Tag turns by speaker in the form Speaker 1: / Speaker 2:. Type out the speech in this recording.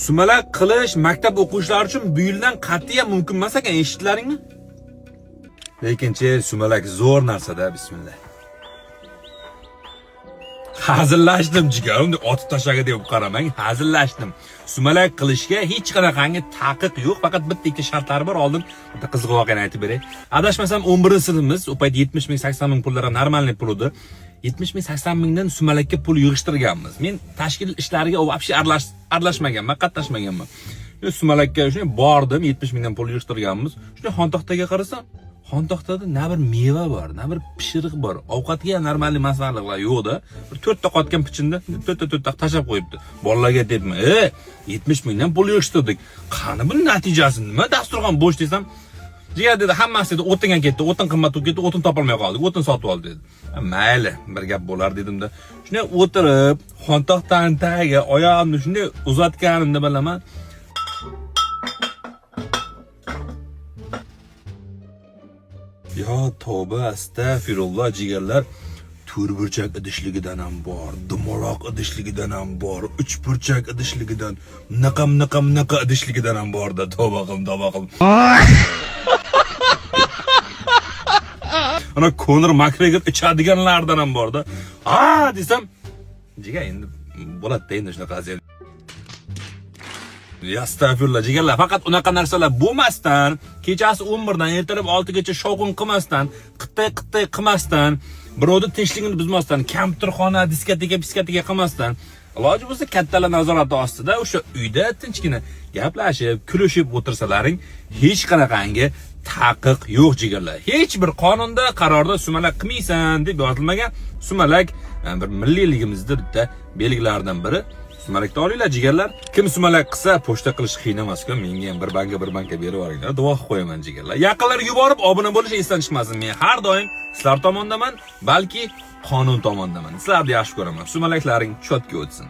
Speaker 1: Sumalak qilish maktab o'quvchilari uchun bu yildan qat'iyan mumkin emas ekan, eshitdilaringmi? Lekin-chi, sumalak zo'r narsa-da, bismillah. Hazillashdim jigarim, otib tashlaga deb qaramang, hazillashdim. Sumalak qilishga hech qanaqangi taqiq yo'q, faqat bitta ikki shartlari bor. Oldin bitta qiziq voqeani aytib beray. Adashmasam 11-sinfimiz, u payt 70 ming 80 ming pullar ham normalniy pul edi. 70 ming 80 mingdan sumalakka pul yig'ishtirganmiz. Men tashkil ishlariga vobshe aralashmaganman, qatnashmaganman. Sumalakka shunday bordim, 70 mingdan pul yig'ishtirganmiz. Shunday xontoxtaga qarasam, xontoxtada na bir meva bor, na bir pishiriq bor. Ovqatga normalniy masalliqlar yo'q-da. Bir 4 ta qotgan pichinda 4 ta tashab qo'yibdi. Bolalarga debman, 70 mingdan pul yig'ishtirdik. Qani bu natijasi nima? Dasturxon bo'sh desam, jigar dedi, hammasi dedi, o'tinga ketdi, o'tin qimmat bo'lib ketdi, o'tin topolmay qoldik, o'tin sotib oldi dedi. Mayli, bir gap bo'lar dedimda. Shunday o'tirib, xontoxtaning tagiga oyog'imni shunday uzatganimda bilaman. Ya tavba, astagfirullah jigarlar. To'rtburchak idishligidan ham bor, dumaloq idishligidan ham bor, uchburchak idishligidan, naqa idishligidan ham bor-da, tavba qildim. Ana Conor McGregor ichadiganlardan ham bor-da. Desam, jigar endi bo'ladi-da, endi shunaqa aziyat. Astagfirullah jigarlar, faqat unaqa narsalar bo'lmasdan, kechasi 11 dan ertalab 6 gacha shovqin qilmasdan, qitay qilmasdan, birovni tinchligini buzmasdan, kompyuterxona, diskoteka qilmasdan, iloji bo'lsa kattalar nazorati ostida o'sha uyda tinchgina gaplashib, kulishib o'tirsalaring, hech qanaqangi taqiq yo'q jigarlar. Hech bir qonunda, qarorda sumalak qilmaysan deb yozilmagan. Sumalak bir milliyligimizda bitta belgilaridan biri. Sumalakni olinglar jigarlar. Kim sumalak qilsa, pochta qilish qiyin emas-ku. Menga ham bir banka berib yuboringlar. Duo qilib qo'yaman jigarlar. Yaqinlarga yuborib, obuna bo'lish esdan chiqmasin. Men har doim sizlar tomondaman, balki qonun tomondaman. Sizlarni yaxshi ko'raman. Sumalaklaring chotga o'tsin.